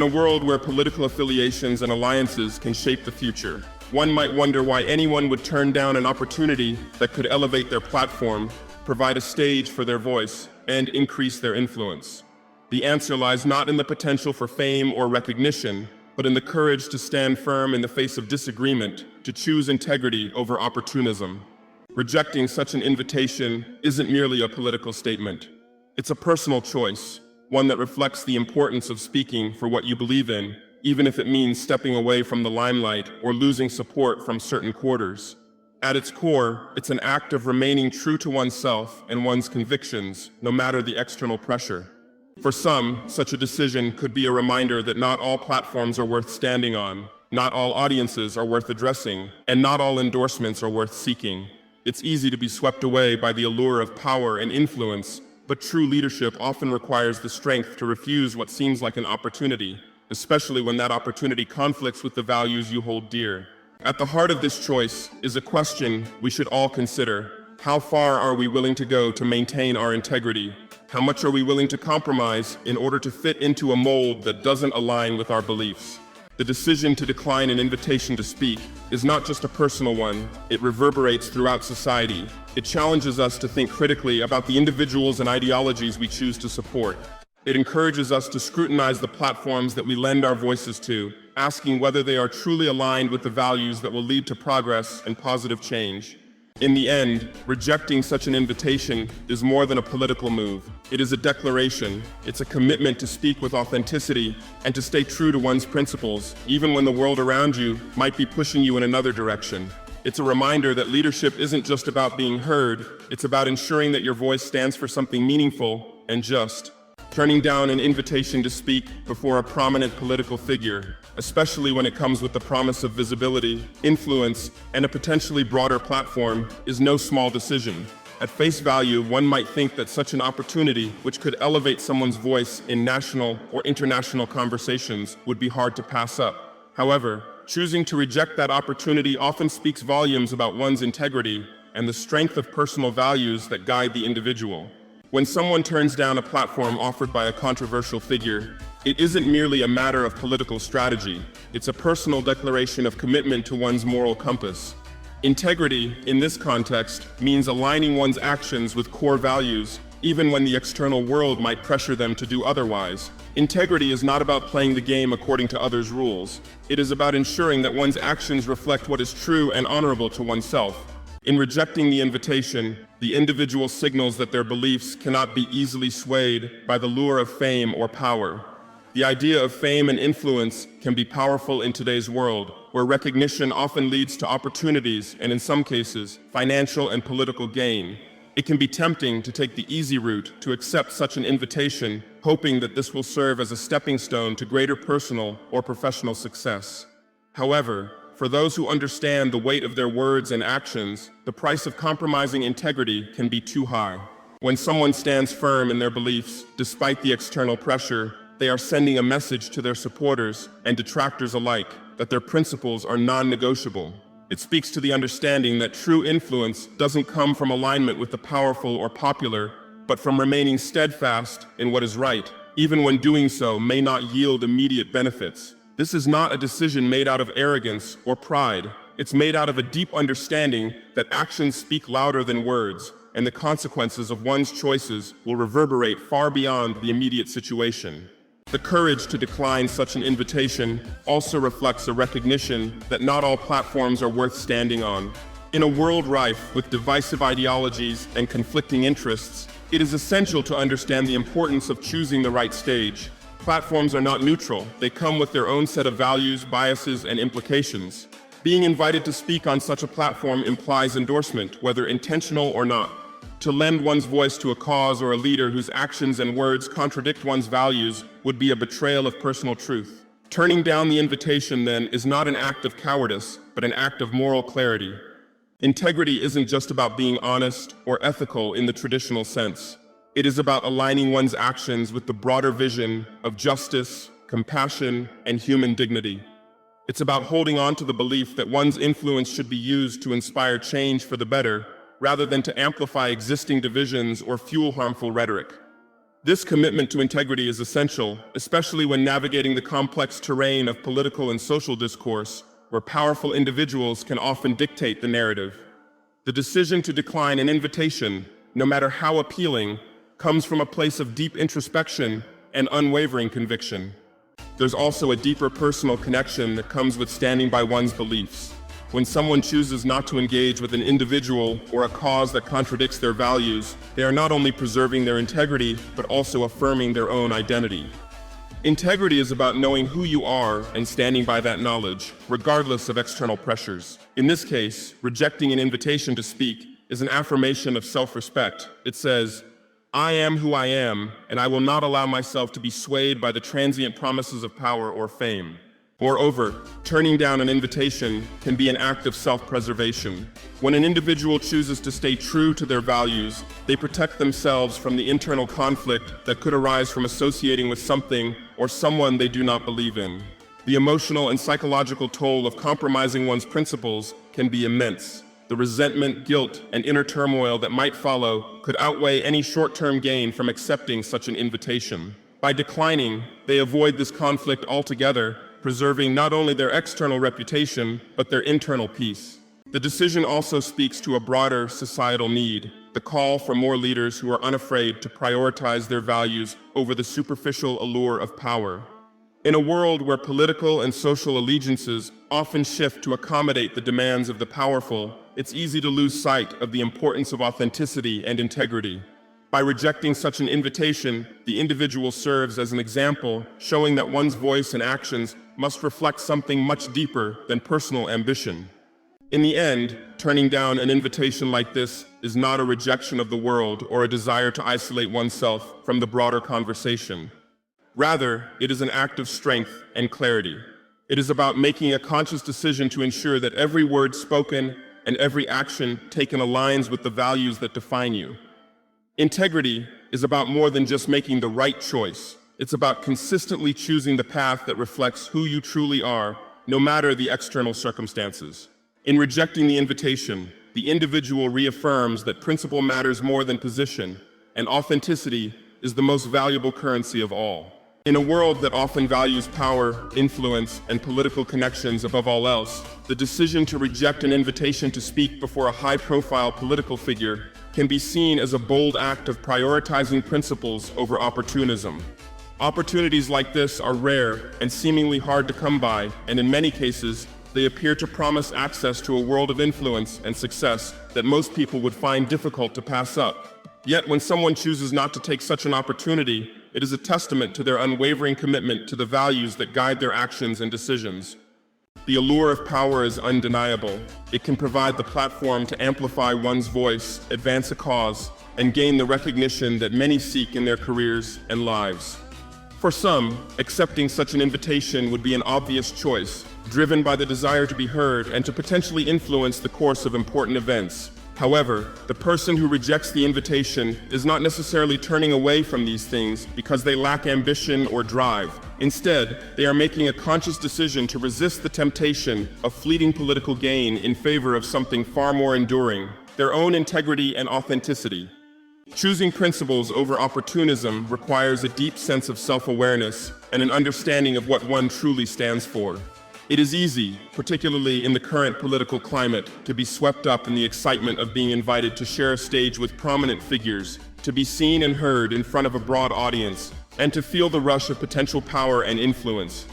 world where political affiliations and alliances can shape the future, one might wonder why anyone would turn down an opportunity that could elevate their platform, provide a stage for their voice, and increase their influence. The answer lies not in the potential for fame or recognition, but in the courage to stand firm in the face of disagreement, to choose integrity over opportunism. Rejecting such an invitation isn't merely a political statement. It's a personal choice, one that reflects the importance of speaking for what you believe in, even if it means stepping away from the limelight or losing support from certain quarters. At its core, it's an act of remaining true to oneself and one's convictions, no matter the external pressure. For some, such a decision could be a reminder that not all platforms are worth standing on, not all audiences are worth addressing, and not all endorsements are worth seeking. It's easy to be swept away by the allure of power and influence, but true leadership often requires the strength to refuse what seems like an opportunity, especially when that opportunity conflicts with the values you hold dear. At the heart of this choice is a question we should all consider. How far are we willing to go to maintain our integrity? How much are we willing to compromise in order to fit into a mold that doesn't align with our beliefs? The decision to decline an invitation to speak is not just a personal one, it reverberates throughout society. It challenges us to think critically about the individuals and ideologies we choose to support. It encourages us to scrutinize the platforms that we lend our voices to, asking whether they are truly aligned with the values that will lead to progress and positive change. In the end, rejecting such an invitation is more than a political move. It is a declaration. It's a commitment to speak with authenticity and to stay true to one's principles, even when the world around you might be pushing you in another direction. It's a reminder that leadership isn't just about being heard, it's about ensuring that your voice stands for something meaningful and just. Turning down an invitation to speak before a prominent political figure, especially when it comes with the promise of visibility, influence, and a potentially broader platform, is no small decision. At face value, one might think that such an opportunity, which could elevate someone's voice in national or international conversations, would be hard to pass up. However, choosing to reject that opportunity often speaks volumes about one's integrity and the strength of personal values that guide the individual. When someone turns down a platform offered by a controversial figure, it isn't merely a matter of political strategy. It's a personal declaration of commitment to one's moral compass. Integrity, in this context, means aligning one's actions with core values, even when the external world might pressure them to do otherwise. Integrity is not about playing the game according to others' rules. It is about ensuring that one's actions reflect what is true and honorable to oneself. In rejecting the invitation, the individual signals that their beliefs cannot be easily swayed by the lure of fame or power. The idea of fame and influence can be powerful in today's world, where recognition often leads to opportunities and, in some cases, financial and political gain. It can be tempting to take the easy route, to accept such an invitation, hoping that this will serve as a stepping stone to greater personal or professional success. However, for those who understand the weight of their words and actions, the price of compromising integrity can be too high. When someone stands firm in their beliefs, despite the external pressure, they are sending a message to their supporters and detractors alike that their principles are non-negotiable. It speaks to the understanding that true influence doesn't come from alignment with the powerful or popular, but from remaining steadfast in what is right, even when doing so may not yield immediate benefits. This is not a decision made out of arrogance or pride. It's made out of a deep understanding that actions speak louder than words, and the consequences of one's choices will reverberate far beyond the immediate situation. The courage to decline such an invitation also reflects a recognition that not all platforms are worth standing on. In a world rife with divisive ideologies and conflicting interests, it is essential to understand the importance of choosing the right stage. Platforms are not neutral. They come with their own set of values, biases, and implications. Being invited to speak on such a platform implies endorsement, whether intentional or not. To lend one's voice to a cause or a leader whose actions and words contradict one's values would be a betrayal of personal truth. Turning down the invitation, then, is not an act of cowardice, but an act of moral clarity. Integrity isn't just about being honest or ethical in the traditional sense. It is about aligning one's actions with the broader vision of justice, compassion, and human dignity. It's about holding on to the belief that one's influence should be used to inspire change for the better, rather than to amplify existing divisions or fuel harmful rhetoric. This commitment to integrity is essential, especially when navigating the complex terrain of political and social discourse, where powerful individuals can often dictate the narrative. The decision to decline an invitation, no matter how appealing, comes from a place of deep introspection and unwavering conviction. There's also a deeper personal connection that comes with standing by one's beliefs. When someone chooses not to engage with an individual or a cause that contradicts their values, they are not only preserving their integrity, but also affirming their own identity. Integrity is about knowing who you are and standing by that knowledge, regardless of external pressures. In this case, rejecting an invitation to speak is an affirmation of self-respect. It says, "I am who I am, and I will not allow myself to be swayed by the transient promises of power or fame." Moreover, turning down an invitation can be an act of self-preservation. When an individual chooses to stay true to their values, they protect themselves from the internal conflict that could arise from associating with something or someone they do not believe in. The emotional and psychological toll of compromising one's principles can be immense. The resentment, guilt, and inner turmoil that might follow could outweigh any short-term gain from accepting such an invitation. By declining, they avoid this conflict altogether, preserving not only their external reputation, but their internal peace. The decision also speaks to a broader societal need, the call for more leaders who are unafraid to prioritize their values over the superficial allure of power. In a world where political and social allegiances often shift to accommodate the demands of the powerful, it's easy to lose sight of the importance of authenticity and integrity. By rejecting such an invitation, the individual serves as an example, showing that one's voice and actions must reflect something much deeper than personal ambition. In the end, turning down an invitation like this is not a rejection of the world or a desire to isolate oneself from the broader conversation. Rather, it is an act of strength and clarity. It is about making a conscious decision to ensure that every word spoken and every action taken aligns with the values that define you. Integrity is about more than just making the right choice. It's about consistently choosing the path that reflects who you truly are, no matter the external circumstances. In rejecting the invitation, the individual reaffirms that principle matters more than position, and authenticity is the most valuable currency of all. In a world that often values power, influence, and political connections above all else, the decision to reject an invitation to speak before a high-profile political figure can be seen as a bold act of prioritizing principles over opportunism. Opportunities like this are rare and seemingly hard to come by, and in many cases, they appear to promise access to a world of influence and success that most people would find difficult to pass up. Yet when someone chooses not to take such an opportunity, it is a testament to their unwavering commitment to the values that guide their actions and decisions. The allure of power is undeniable. It can provide the platform to amplify one's voice, advance a cause, and gain the recognition that many seek in their careers and lives. For some, accepting such an invitation would be an obvious choice, driven by the desire to be heard and to potentially influence the course of important events. However, the person who rejects the invitation is not necessarily turning away from these things because they lack ambition or drive. Instead, they are making a conscious decision to resist the temptation of fleeting political gain in favor of something far more enduring, their own integrity and authenticity. Choosing principles over opportunism requires a deep sense of self-awareness and an understanding of what one truly stands for. It is easy, particularly in the current political climate, to be swept up in the excitement of being invited to share a stage with prominent figures, to be seen and heard in front of a broad audience, and to feel the rush of potential power and influence.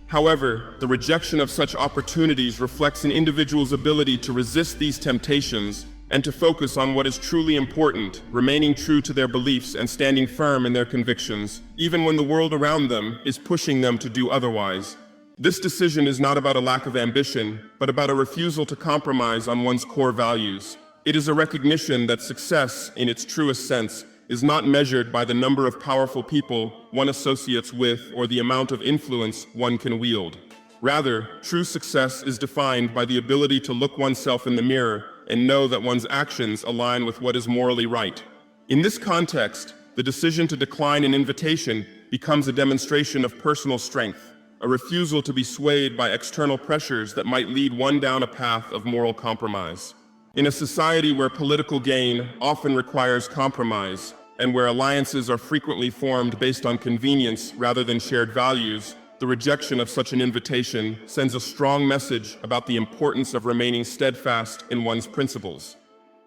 However, the rejection of such opportunities reflects an individual's ability to resist these temptations and to focus on what is truly important, remaining true to their beliefs and standing firm in their convictions, even when the world around them is pushing them to do otherwise. This decision is not about a lack of ambition, but about a refusal to compromise on one's core values. It is a recognition that success, in its truest sense, is not measured by the number of powerful people one associates with or the amount of influence one can wield. Rather, true success is defined by the ability to look oneself in the mirror and know that one's actions align with what is morally right. In this context, the decision to decline an invitation becomes a demonstration of personal strength, a refusal to be swayed by external pressures that might lead one down a path of moral compromise. In a society where political gain often requires compromise, and where alliances are frequently formed based on convenience rather than shared values, the rejection of such an invitation sends a strong message about the importance of remaining steadfast in one's principles.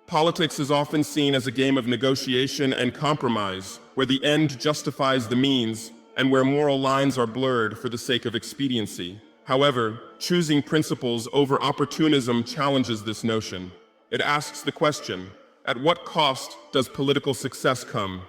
Politics is often seen as a game of negotiation and compromise, where the end justifies the means and where moral lines are blurred for the sake of expediency. However, choosing principles over opportunism challenges this notion. It asks the question, at what cost does political success come?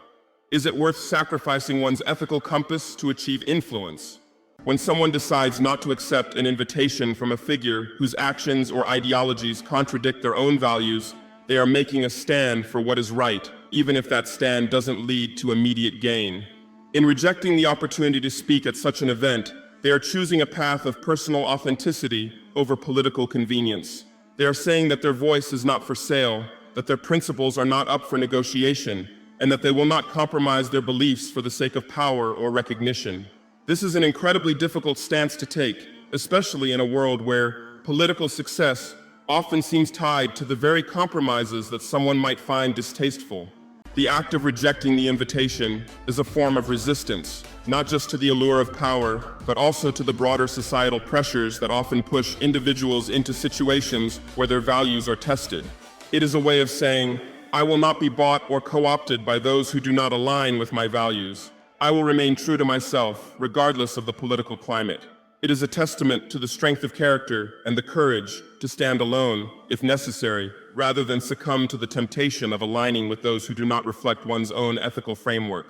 Is it worth sacrificing one's ethical compass to achieve influence? When someone decides not to accept an invitation from a figure whose actions or ideologies contradict their own values, they are making a stand for what is right, even if that stand doesn't lead to immediate gain. In rejecting the opportunity to speak at such an event, they are choosing a path of personal authenticity over political convenience. They are saying that their voice is not for sale, that their principles are not up for negotiation, and that they will not compromise their beliefs for the sake of power or recognition. This is an incredibly difficult stance to take, especially in a world where political success often seems tied to the very compromises that someone might find distasteful. The act of rejecting the invitation is a form of resistance, not just to the allure of power, but also to the broader societal pressures that often push individuals into situations where their values are tested. It is a way of saying, I will not be bought or co-opted by those who do not align with my values. I will remain true to myself, regardless of the political climate. It is a testament to the strength of character and the courage to stand alone, if necessary, rather than succumb to the temptation of aligning with those who do not reflect one's own ethical framework.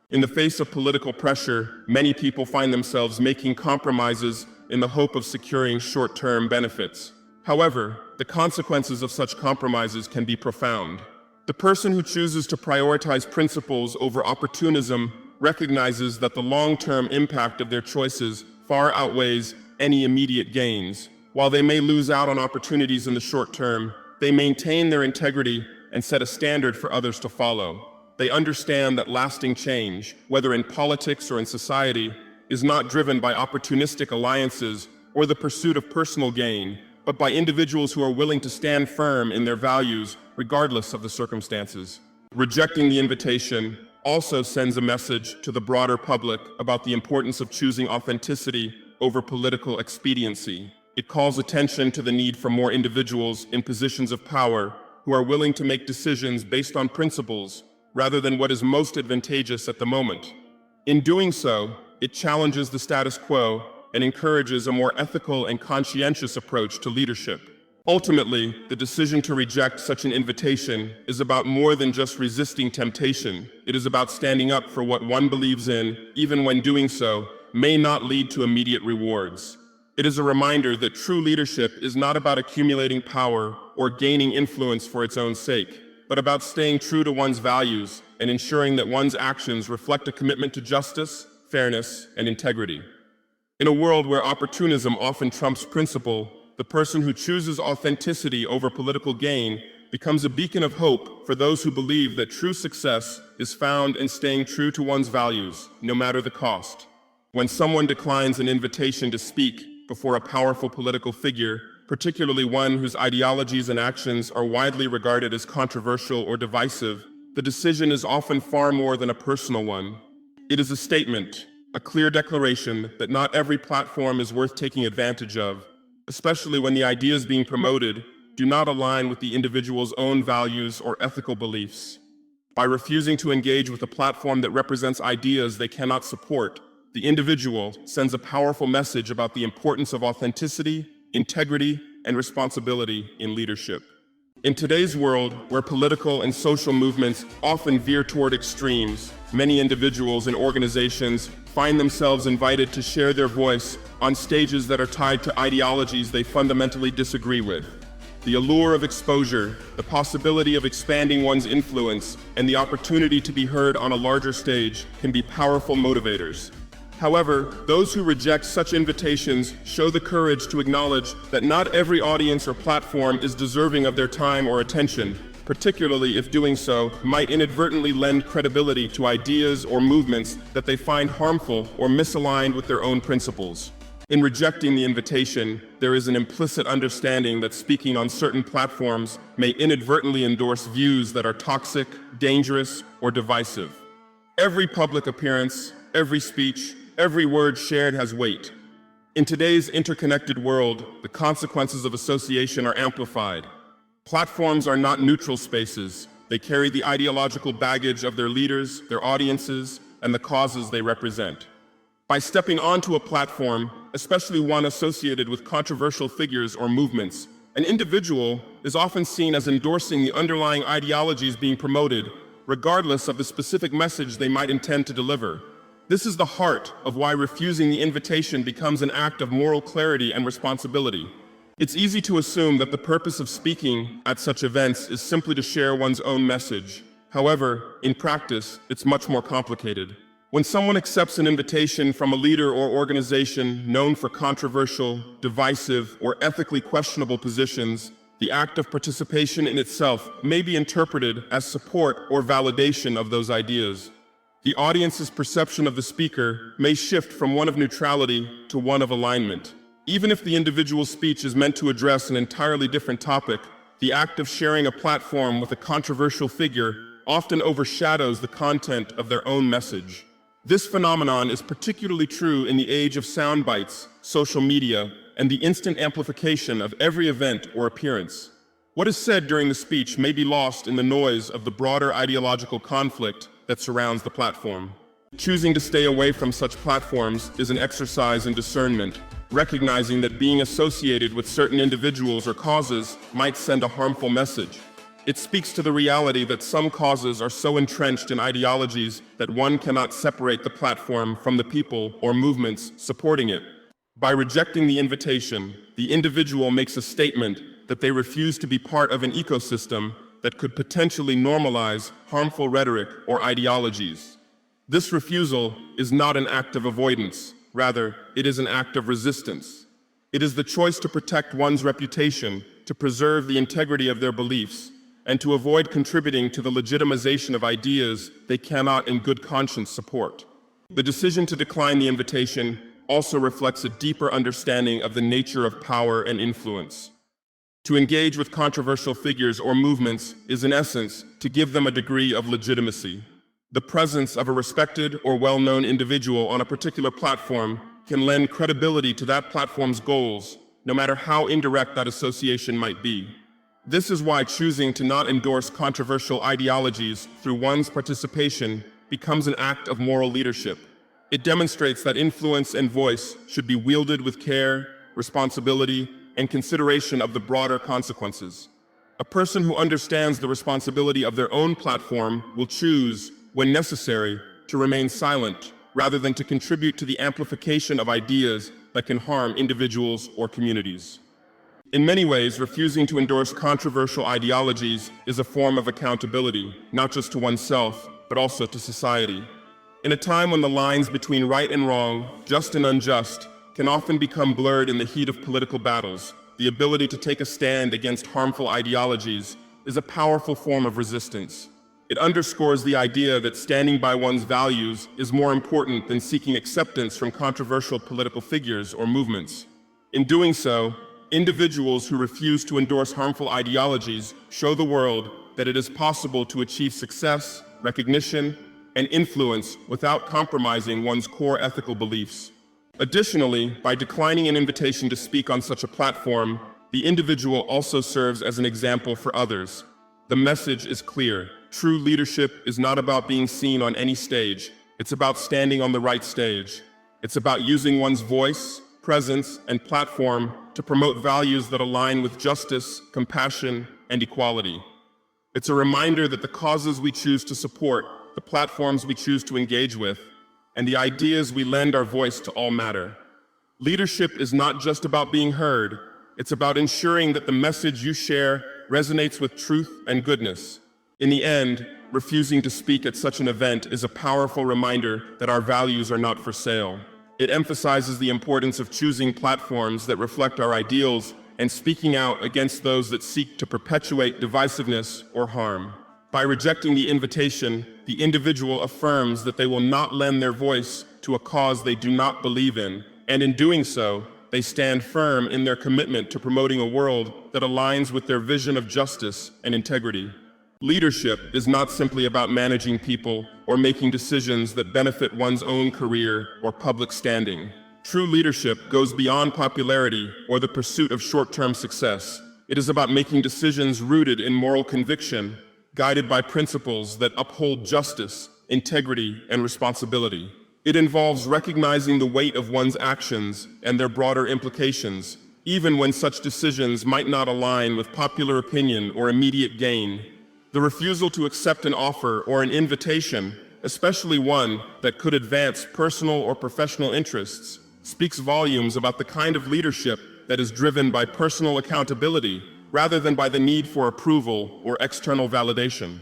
In the face of political pressure, many people find themselves making compromises in the hope of securing short-term benefits. However, the consequences of such compromises can be profound. The person who chooses to prioritize principles over opportunism recognizes that the long-term impact of their choices far outweighs any immediate gains. While they may lose out on opportunities in the short term, they maintain their integrity and set a standard for others to follow. They understand that lasting change, whether in politics or in society, is not driven by opportunistic alliances or the pursuit of personal gain, but by individuals who are willing to stand firm in their values regardless of the circumstances. Rejecting the invitation also sends a message to the broader public about the importance of choosing authenticity over political expediency. It calls attention to the need for more individuals in positions of power who are willing to make decisions based on principles rather than what is most advantageous at the moment. In doing so, it challenges the status quo and encourages a more ethical and conscientious approach to leadership. Ultimately, the decision to reject such an invitation is about more than just resisting temptation. It is about standing up for what one believes in, even when doing so may not lead to immediate rewards. It is a reminder that true leadership is not about accumulating power or gaining influence for its own sake, but about staying true to one's values and ensuring that one's actions reflect a commitment to justice, fairness, and integrity. In a world where opportunism often trumps principle, the person who chooses authenticity over political gain becomes a beacon of hope for those who believe that true success is found in staying true to one's values, no matter the cost. When someone declines an invitation to speak before a powerful political figure, particularly one whose ideologies and actions are widely regarded as controversial or divisive, the decision is often far more than a personal one. It is a statement, a clear declaration that not every platform is worth taking advantage of, especially when the ideas being promoted do not align with the individual's own values or ethical beliefs. By refusing to engage with a platform that represents ideas they cannot support, the individual sends a powerful message about the importance of authenticity, integrity, and responsibility in leadership. In today's world, where political and social movements often veer toward extremes, many individuals and organizations find themselves invited to share their voice on stages that are tied to ideologies they fundamentally disagree with. The allure of exposure, the possibility of expanding one's influence, and the opportunity to be heard on a larger stage can be powerful motivators. However, those who reject such invitations show the courage to acknowledge that not every audience or platform is deserving of their time or attention, particularly if doing so might inadvertently lend credibility to ideas or movements that they find harmful or misaligned with their own principles. In rejecting the invitation, there is an implicit understanding that speaking on certain platforms may inadvertently endorse views that are toxic, dangerous, or divisive. Every public appearance, every speech, every word shared has weight. In today's interconnected world, the consequences of association are amplified. Platforms are not neutral spaces. They carry the ideological baggage of their leaders, their audiences, and the causes they represent. By stepping onto a platform, especially one associated with controversial figures or movements, an individual is often seen as endorsing the underlying ideologies being promoted, regardless of the specific message they might intend to deliver. This is the heart of why refusing the invitation becomes an act of moral clarity and responsibility. It's easy to assume that the purpose of speaking at such events is simply to share one's own message. However, in practice, it's much more complicated. When someone accepts an invitation from a leader or organization known for controversial, divisive, or ethically questionable positions, the act of participation in itself may be interpreted as support or validation of those ideas. The audience's perception of the speaker may shift from one of neutrality to one of alignment. Even if the individual's speech is meant to address an entirely different topic, the act of sharing a platform with a controversial figure often overshadows the content of their own message. This phenomenon is particularly true in the age of sound bites, social media, and the instant amplification of every event or appearance. What is said during the speech may be lost in the noise of the broader ideological conflict that surrounds the platform. Choosing to stay away from such platforms is an exercise in discernment, recognizing that being associated with certain individuals or causes might send a harmful message. It speaks to the reality that some causes are so entrenched in ideologies that one cannot separate the platform from the people or movements supporting it. By rejecting the invitation, the individual makes a statement that they refuse to be part of an ecosystem that could potentially normalize harmful rhetoric or ideologies. This refusal is not an act of avoidance. Rather, it is an act of resistance. It is the choice to protect one's reputation, to preserve the integrity of their beliefs, and to avoid contributing to the legitimization of ideas they cannot in good conscience support. The decision to decline the invitation also reflects a deeper understanding of the nature of power and influence. To engage with controversial figures or movements is, in essence, to give them a degree of legitimacy. The presence of a respected or well-known individual on a particular platform can lend credibility to that platform's goals, no matter how indirect that association might be. This is why choosing to not endorse controversial ideologies through one's participation becomes an act of moral leadership. It demonstrates that influence and voice should be wielded with care, responsibility, and consideration of the broader consequences. A person who understands the responsibility of their own platform will choose, when necessary, to remain silent, rather than to contribute to the amplification of ideas that can harm individuals or communities. In many ways, refusing to endorse controversial ideologies is a form of accountability, not just to oneself, but also to society. In a time when the lines between right and wrong, just and unjust, can often become blurred in the heat of political battles, the ability to take a stand against harmful ideologies is a powerful form of resistance. It underscores the idea that standing by one's values is more important than seeking acceptance from controversial political figures or movements. In doing so, individuals who refuse to endorse harmful ideologies show the world that it is possible to achieve success, recognition, and influence without compromising one's core ethical beliefs. Additionally, by declining an invitation to speak on such a platform, the individual also serves as an example for others. The message is clear. True leadership is not about being seen on any stage. It's about standing on the right stage. It's about using one's voice, presence, and platform to promote values that align with justice, compassion, and equality. It's a reminder that the causes we choose to support, the platforms we choose to engage with, and the ideas we lend our voice to all matter. Leadership is not just about being heard. It's about ensuring that the message you share resonates with truth and goodness. In the end, refusing to speak at such an event is a powerful reminder that our values are not for sale. It emphasizes the importance of choosing platforms that reflect our ideals and speaking out against those that seek to perpetuate divisiveness or harm. By rejecting the invitation, the individual affirms that they will not lend their voice to a cause they do not believe in, And in doing so, they stand firm in their commitment to promoting a world that aligns with their vision of justice and integrity. Leadership is not simply about managing people or making decisions that benefit one's own career or public standing. True leadership goes beyond popularity or the pursuit of short-term success. It is about making decisions rooted in moral conviction, guided by principles that uphold justice, integrity, and responsibility. It involves recognizing the weight of one's actions and their broader implications, even when such decisions might not align with popular opinion or immediate gain. The refusal to accept an offer or an invitation, especially one that could advance personal or professional interests, speaks volumes about the kind of leadership that is driven by personal accountability rather than by the need for approval or external validation.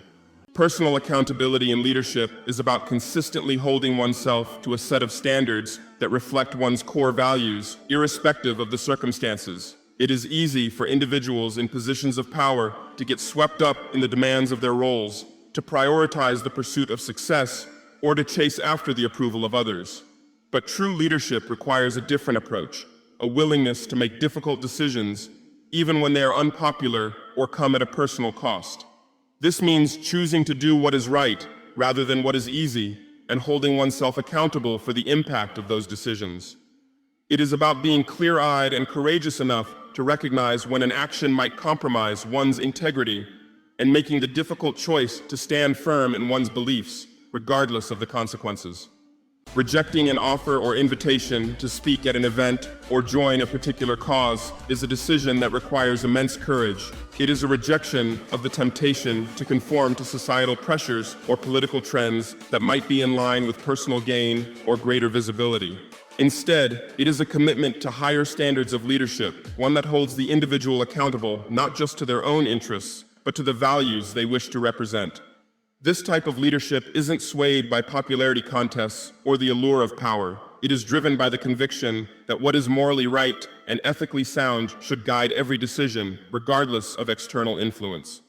Personal accountability in leadership is about consistently holding oneself to a set of standards that reflect one's core values, irrespective of the circumstances. It is easy for individuals in positions of power to get swept up in the demands of their roles, to prioritize the pursuit of success, or to chase after the approval of others. But true leadership requires a different approach, a willingness to make difficult decisions, even when they are unpopular or come at a personal cost. This means choosing to do what is right rather than what is easy, and holding oneself accountable for the impact of those decisions. It is about being clear-eyed and courageous enough to recognize when an action might compromise one's integrity and making the difficult choice to stand firm in one's beliefs, regardless of the consequences. Rejecting an offer or invitation to speak at an event or join a particular cause is a decision that requires immense courage. It is a rejection of the temptation to conform to societal pressures or political trends that might be in line with personal gain or greater visibility. Instead, it is a commitment to higher standards of leadership, one that holds the individual accountable not just to their own interests, but to the values they wish to represent. This type of leadership isn't swayed by popularity contests or the allure of power. It is driven by the conviction that what is morally right and ethically sound should guide every decision, regardless of external influence.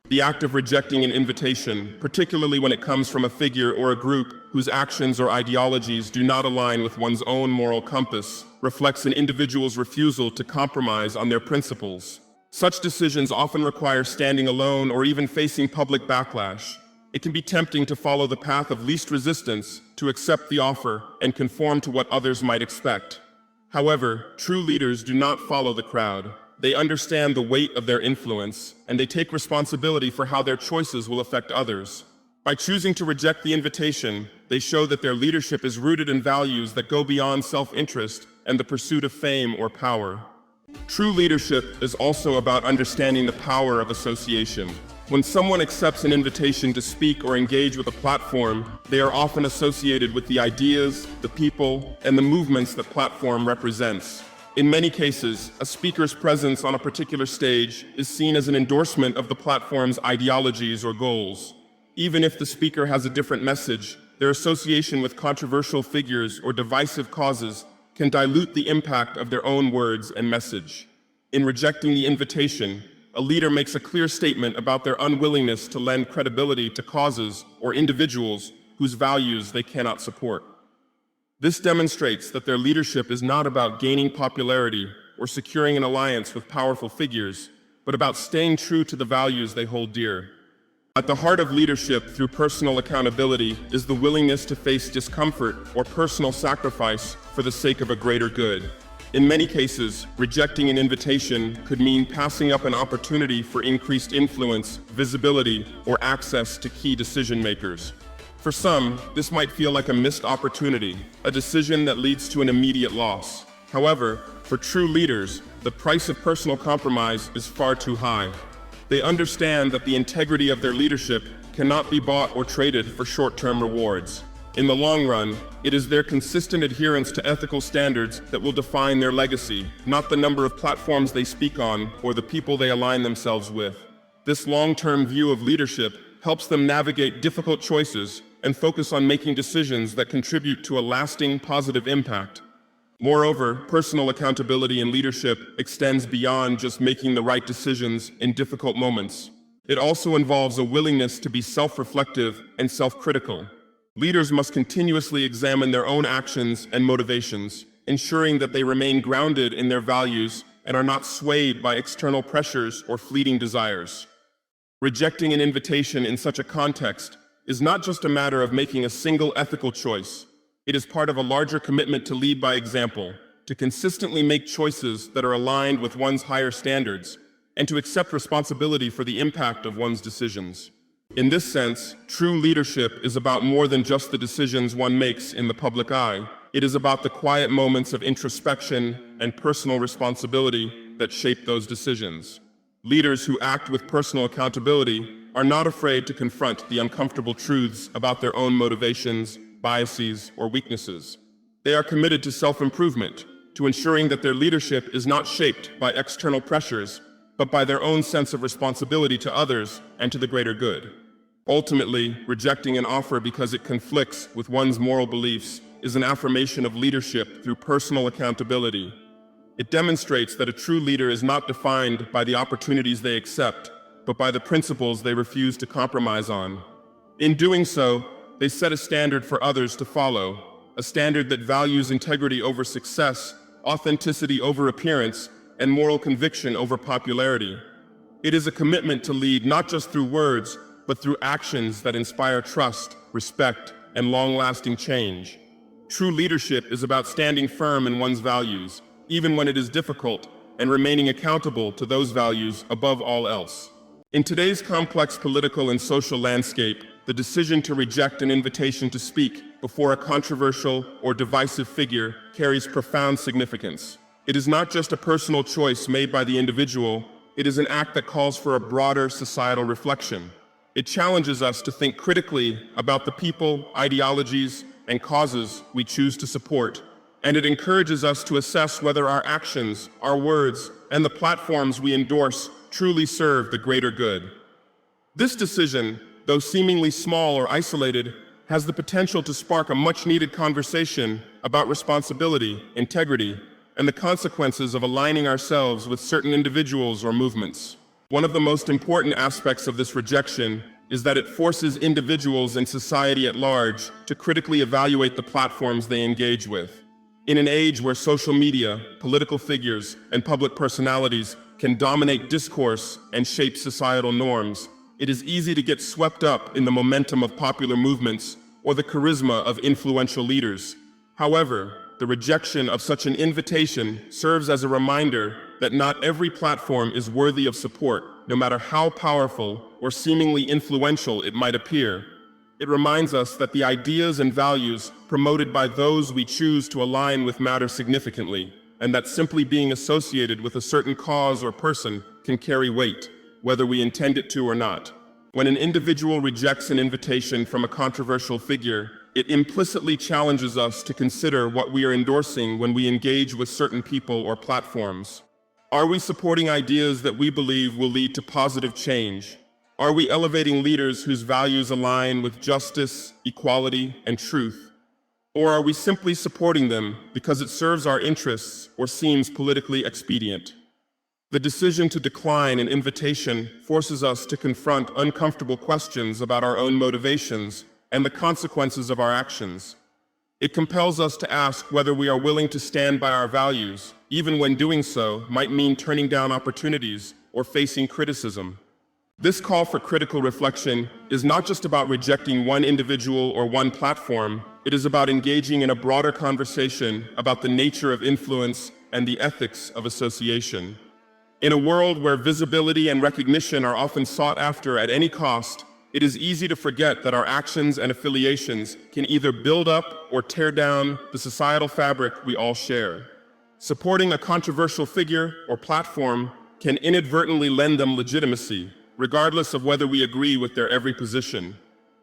The act of rejecting an invitation, particularly when it comes from a figure or a group whose actions or ideologies do not align with one's own moral compass, reflects an individual's refusal to compromise on their principles. Such decisions often require standing alone or even facing public backlash. It can be tempting to follow the path of least resistance, to accept the offer and conform to what others might expect. However, true leaders do not follow the crowd. They understand the weight of their influence, and they take responsibility for how their choices will affect others. By choosing to reject the invitation, they show that their leadership is rooted in values that go beyond self-interest and the pursuit of fame or power. True leadership is also about understanding the power of association. When someone accepts an invitation to speak or engage with a platform, they are often associated with the ideas, the people, and the movements that platform represents. In many cases, a speaker's presence on a particular stage is seen as an endorsement of the platform's ideologies or goals. Even if the speaker has a different message, their association with controversial figures or divisive causes can dilute the impact of their own words and message. In rejecting the invitation, a leader makes a clear statement about their unwillingness to lend credibility to causes or individuals whose values they cannot support. This demonstrates that their leadership is not about gaining popularity or securing an alliance with powerful figures, but about staying true to the values they hold dear. At the heart of leadership through personal accountability is the willingness to face discomfort or personal sacrifice for the sake of a greater good. In many cases, rejecting an invitation could mean passing up an opportunity for increased influence, visibility, or access to key decision makers. For some, this might feel like a missed opportunity, a decision that leads to an immediate loss. However, for true leaders, the price of personal compromise is far too high. They understand that the integrity of their leadership cannot be bought or traded for short-term rewards. In the long run, it is their consistent adherence to ethical standards that will define their legacy, not the number of platforms they speak on or the people they align themselves with. This long-term view of leadership helps them navigate difficult choices and focus on making decisions that contribute to a lasting positive impact. Moreover, personal accountability in leadership extends beyond just making the right decisions in difficult moments. It also involves a willingness to be self-reflective and self-critical. Leaders must continuously examine their own actions and motivations, ensuring that they remain grounded in their values and are not swayed by external pressures or fleeting desires. Rejecting an invitation in such a context is not just a matter of making a single ethical choice. It is part of a larger commitment to lead by example, to consistently make choices that are aligned with one's higher standards, and to accept responsibility for the impact of one's decisions. In this sense, true leadership is about more than just the decisions one makes in the public eye. It is about the quiet moments of introspection and personal responsibility that shape those decisions. Leaders who act with personal accountability are not afraid to confront the uncomfortable truths about their own motivations, biases, or weaknesses. They are committed to self-improvement, to ensuring that their leadership is not shaped by external pressures, but by their own sense of responsibility to others and to the greater good. Ultimately, rejecting an offer because it conflicts with one's moral beliefs is an affirmation of leadership through personal accountability. It demonstrates that a true leader is not defined by the opportunities they accept, but by the principles they refuse to compromise on. In doing so, they set a standard for others to follow, a standard that values integrity over success, authenticity over appearance, and moral conviction over popularity. It is a commitment to lead not just through words, but through actions that inspire trust, respect, and long-lasting change. True leadership is about standing firm in one's values, even when it is difficult, and remaining accountable to those values above all else. In today's complex political and social landscape, the decision to reject an invitation to speak before a controversial or divisive figure carries profound significance. It is not just a personal choice made by the individual, it is an act that calls for a broader societal reflection. It challenges us to think critically about the people, ideologies, and causes we choose to support, and it encourages us to assess whether our actions, our words, and the platforms we endorse truly serve the greater good. This decision, though seemingly small or isolated, has the potential to spark a much-needed conversation about responsibility, integrity, and the consequences of aligning ourselves with certain individuals or movements. One of the most important aspects of this rejection is that it forces individuals and society at large to critically evaluate the platforms they engage with. In an age where social media, political figures, and public personalities can dominate discourse and shape societal norms, it is easy to get swept up in the momentum of popular movements or the charisma of influential leaders. However, the rejection of such an invitation serves as a reminder that not every platform is worthy of support, no matter how powerful or seemingly influential it might appear. It reminds us that the ideas and values promoted by those we choose to align with matter significantly, and that simply being associated with a certain cause or person can carry weight, whether we intend it to or not. When an individual rejects an invitation from a controversial figure, it implicitly challenges us to consider what we are endorsing when we engage with certain people or platforms. Are we supporting ideas that we believe will lead to positive change? Are we elevating leaders whose values align with justice, equality, and truth? Or are we simply supporting them because it serves our interests or seems politically expedient? The decision to decline an invitation forces us to confront uncomfortable questions about our own motivations and the consequences of our actions. It compels us to ask whether we are willing to stand by our values, even when doing so might mean turning down opportunities or facing criticism. This call for critical reflection is not just about rejecting one individual or one platform, it is about engaging in a broader conversation about the nature of influence and the ethics of association. In a world where visibility and recognition are often sought after at any cost, it is easy to forget that our actions and affiliations can either build up or tear down the societal fabric we all share. Supporting a controversial figure or platform can inadvertently lend them legitimacy, regardless of whether we agree with their every position.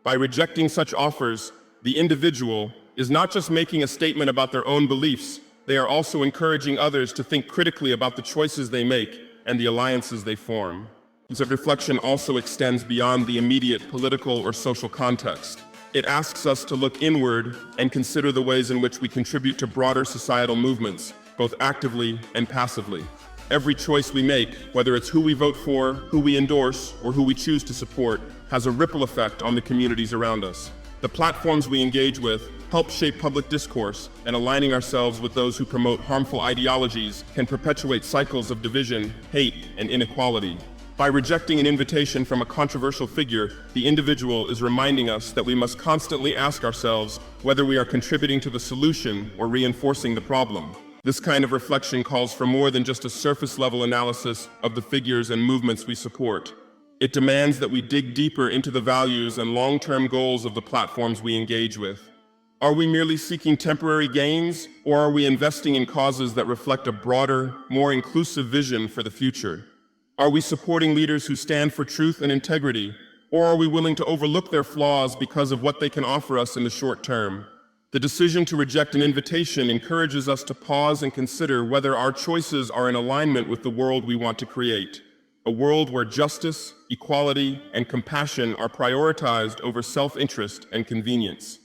By rejecting such offers, the individual is not just making a statement about their own beliefs, they are also encouraging others to think critically about the choices they make and the alliances they form. This reflection also extends beyond the immediate political or social context. It asks us to look inward and consider the ways in which we contribute to broader societal movements, both actively and passively. Every choice we make, whether it's who we vote for, who we endorse, or who we choose to support, has a ripple effect on the communities around us. The platforms we engage with help shape public discourse, and aligning ourselves with those who promote harmful ideologies can perpetuate cycles of division, hate, and inequality. By rejecting an invitation from a controversial figure, the individual is reminding us that we must constantly ask ourselves whether we are contributing to the solution or reinforcing the problem. This kind of reflection calls for more than just a surface-level analysis of the figures and movements we support. It demands that we dig deeper into the values and long-term goals of the platforms we engage with. Are we merely seeking temporary gains, or are we investing in causes that reflect a broader, more inclusive vision for the future? Are we supporting leaders who stand for truth and integrity, or are we willing to overlook their flaws because of what they can offer us in the short term? The decision to reject an invitation encourages us to pause and consider whether our choices are in alignment with the world we want to create. A world where justice, equality, and compassion are prioritized over self-interest and convenience.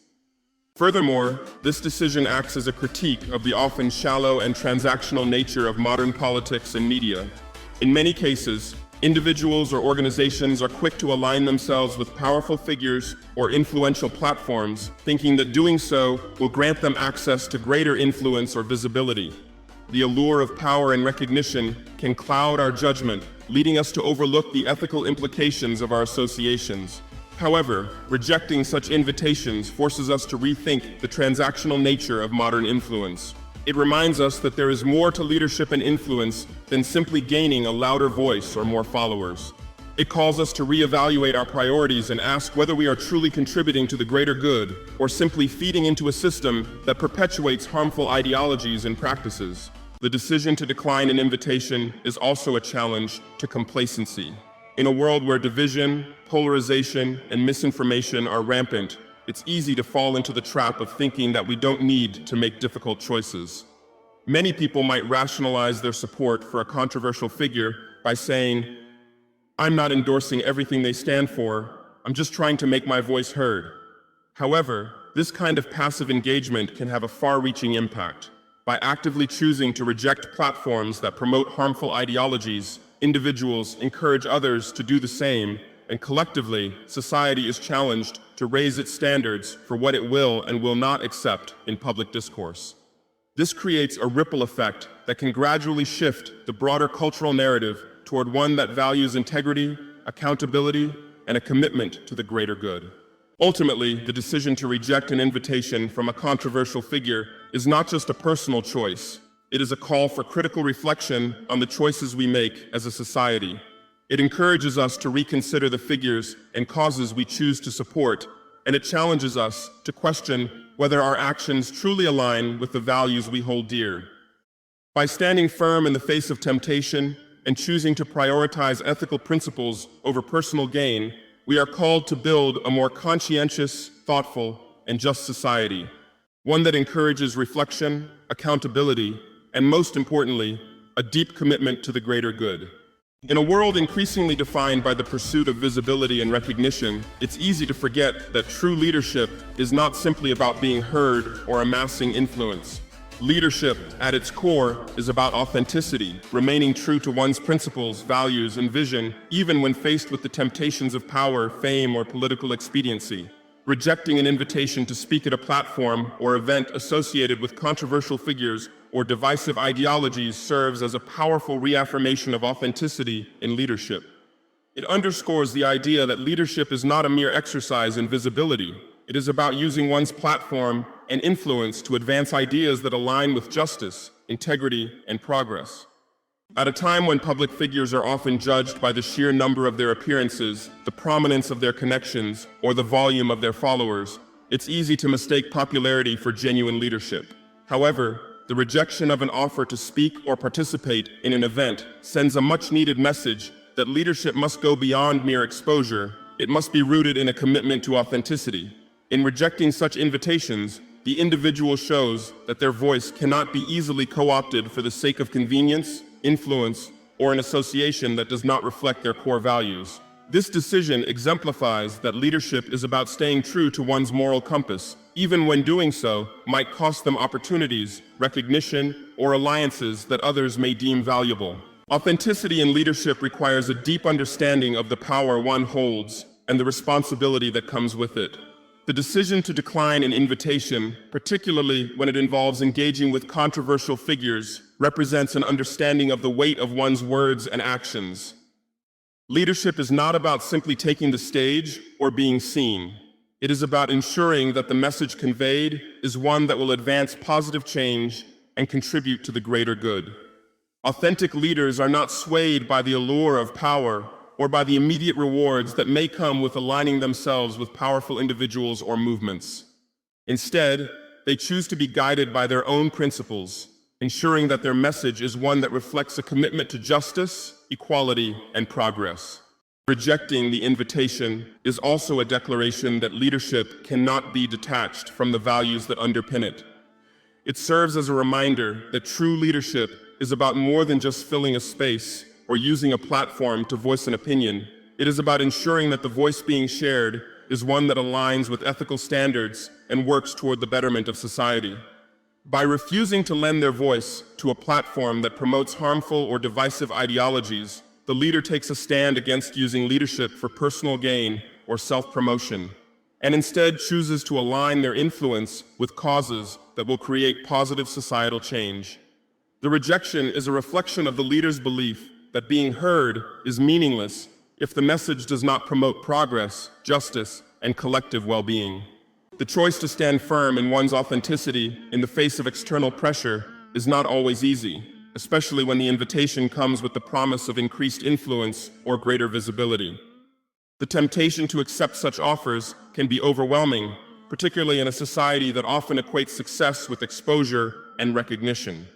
Furthermore, this decision acts as a critique of the often shallow and transactional nature of modern politics and media. In many cases, individuals or organizations are quick to align themselves with powerful figures or influential platforms, thinking that doing so will grant them access to greater influence or visibility. The allure of power and recognition can cloud our judgment, leading us to overlook the ethical implications of our associations. However, rejecting such invitations forces us to rethink the transactional nature of modern influence. It reminds us that there is more to leadership and influence than simply gaining a louder voice or more followers. It calls us to reevaluate our priorities and ask whether we are truly contributing to the greater good or simply feeding into a system that perpetuates harmful ideologies and practices. The decision to decline an invitation is also a challenge to complacency. In a world where division, polarization, and misinformation are rampant, it's easy to fall into the trap of thinking that we don't need to make difficult choices. Many people might rationalize their support for a controversial figure by saying, "I'm not endorsing everything they stand for, I'm just trying to make my voice heard." However, this kind of passive engagement can have a far-reaching impact. By actively choosing to reject platforms that promote harmful ideologies, individuals encourage others to do the same, and collectively, society is challenged to raise its standards for what it will and will not accept in public discourse. This creates a ripple effect that can gradually shift the broader cultural narrative toward one that values integrity, accountability, and a commitment to the greater good. Ultimately, the decision to reject an invitation from a controversial figure is not just a personal choice. It is a call for critical reflection on the choices we make as a society. It encourages us to reconsider the figures and causes we choose to support, and it challenges us to question whether our actions truly align with the values we hold dear. By standing firm in the face of temptation and choosing to prioritize ethical principles over personal gain, we are called to build a more conscientious, thoughtful, and just society, one that encourages reflection, accountability, and most importantly, a deep commitment to the greater good. In a world increasingly defined by the pursuit of visibility and recognition, it's easy to forget that true leadership is not simply about being heard or amassing influence. Leadership, at its core, is about authenticity, remaining true to one's principles, values, and vision, even when faced with the temptations of power, fame, or political expediency. Rejecting an invitation to speak at a platform or event associated with controversial figures or divisive ideologies serves as a powerful reaffirmation of authenticity in leadership. It underscores the idea that leadership is not a mere exercise in visibility. It is about using one's platform and influence to advance ideas that align with justice, integrity, and progress. At a time when public figures are often judged by the sheer number of their appearances, the prominence of their connections, or the volume of their followers, it's easy to mistake popularity for genuine leadership. However, the rejection of an offer to speak or participate in an event sends a much-needed message that leadership must go beyond mere exposure. It must be rooted in a commitment to authenticity. In rejecting such invitations, the individual shows that their voice cannot be easily co-opted for the sake of convenience, influence, or an association that does not reflect their core values. This decision exemplifies that leadership is about staying true to one's moral compass, even when doing so might cost them opportunities, recognition, or alliances that others may deem valuable. Authenticity in leadership requires a deep understanding of the power one holds and the responsibility that comes with it. The decision to decline an invitation, particularly when it involves engaging with controversial figures, represents an understanding of the weight of one's words and actions. Leadership is not about simply taking the stage or being seen. It is about ensuring that the message conveyed is one that will advance positive change and contribute to the greater good. Authentic leaders are not swayed by the allure of power or by the immediate rewards that may come with aligning themselves with powerful individuals or movements. Instead, they choose to be guided by their own principles, ensuring that their message is one that reflects a commitment to justice, equality, and progress. Rejecting the invitation is also a declaration that leadership cannot be detached from the values that underpin it. It serves as a reminder that true leadership is about more than just filling a space or using a platform to voice an opinion. It is about ensuring that the voice being shared is one that aligns with ethical standards and works toward the betterment of society. By refusing to lend their voice to a platform that promotes harmful or divisive ideologies, the leader takes a stand against using leadership for personal gain or self-promotion, and instead chooses to align their influence with causes that will create positive societal change. The rejection is a reflection of the leader's belief that being heard is meaningless if the message does not promote progress, justice, and collective well-being. The choice to stand firm in one's authenticity in the face of external pressure is not always easy, especially when the invitation comes with the promise of increased influence or greater visibility. The temptation to accept such offers can be overwhelming, particularly in a society that often equates success with exposure and recognition.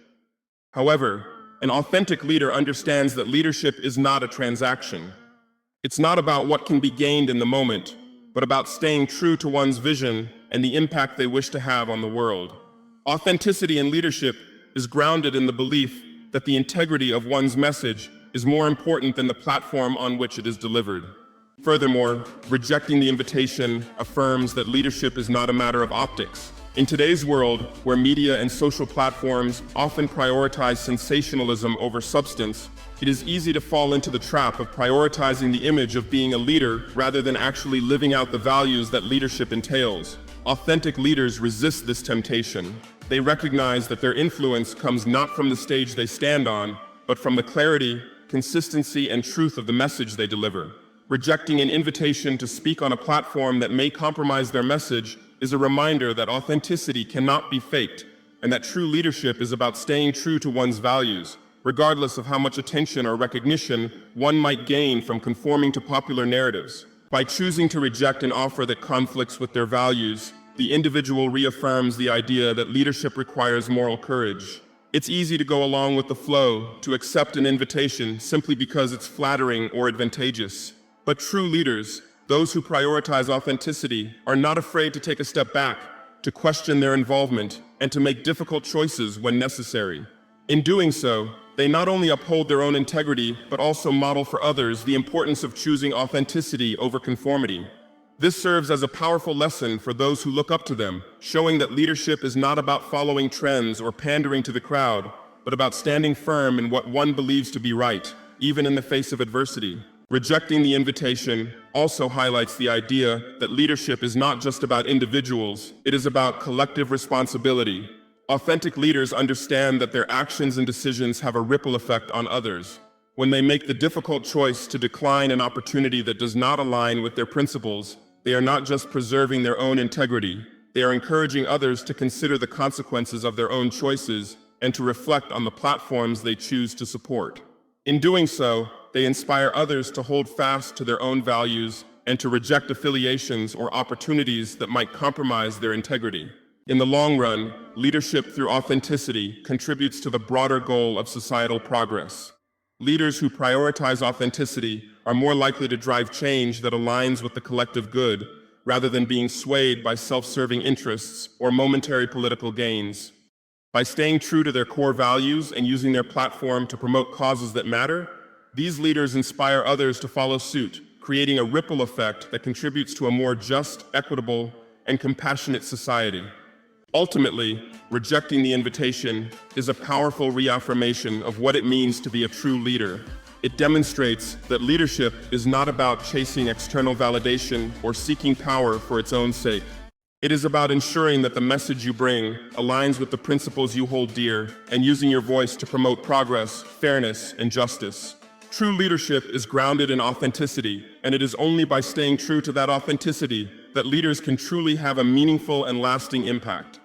However, an authentic leader understands that leadership is not a transaction. It's not about what can be gained in the moment, but about staying true to one's vision and the impact they wish to have on the world. Authenticity in leadership is grounded in the belief that the integrity of one's message is more important than the platform on which it is delivered. Furthermore, rejecting the invitation affirms that leadership is not a matter of optics. In today's world, where media and social platforms often prioritize sensationalism over substance, it is easy to fall into the trap of prioritizing the image of being a leader rather than actually living out the values that leadership entails. Authentic leaders resist this temptation. They recognize that their influence comes not from the stage they stand on, but from the clarity, consistency, and truth of the message they deliver. Rejecting an invitation to speak on a platform that may compromise their message is a reminder that authenticity cannot be faked, and that true leadership is about staying true to one's values, regardless of how much attention or recognition one might gain from conforming to popular narratives. By choosing to reject an offer that conflicts with their values, the individual reaffirms the idea that leadership requires moral courage. It's easy to go along with the flow, to accept an invitation simply because it's flattering or advantageous. But true leaders, those who prioritize authenticity, are not afraid to take a step back, to question their involvement, and to make difficult choices when necessary. In doing so, they not only uphold their own integrity, but also model for others the importance of choosing authenticity over conformity. This serves as a powerful lesson for those who look up to them, showing that leadership is not about following trends or pandering to the crowd, but about standing firm in what one believes to be right, even in the face of adversity. Rejecting the invitation also highlights the idea that leadership is not just about individuals, it is about collective responsibility. Authentic leaders understand that their actions and decisions have a ripple effect on others. When they make the difficult choice to decline an opportunity that does not align with their principles, they are not just preserving their own integrity, they are encouraging others to consider the consequences of their own choices and to reflect on the platforms they choose to support. In doing so, they inspire others to hold fast to their own values and to reject affiliations or opportunities that might compromise their integrity. In the long run, leadership through authenticity contributes to the broader goal of societal progress. Leaders who prioritize authenticity are more likely to drive change that aligns with the collective good, rather than being swayed by self-serving interests or momentary political gains. By staying true to their core values and using their platform to promote causes that matter, these leaders inspire others to follow suit, creating a ripple effect that contributes to a more just, equitable, and compassionate society. Ultimately, rejecting the invitation is a powerful reaffirmation of what it means to be a true leader. It demonstrates that leadership is not about chasing external validation or seeking power for its own sake. It is about ensuring that the message you bring aligns with the principles you hold dear and using your voice to promote progress, fairness, and justice. True leadership is grounded in authenticity, and it is only by staying true to that authenticity that leaders can truly have a meaningful and lasting impact.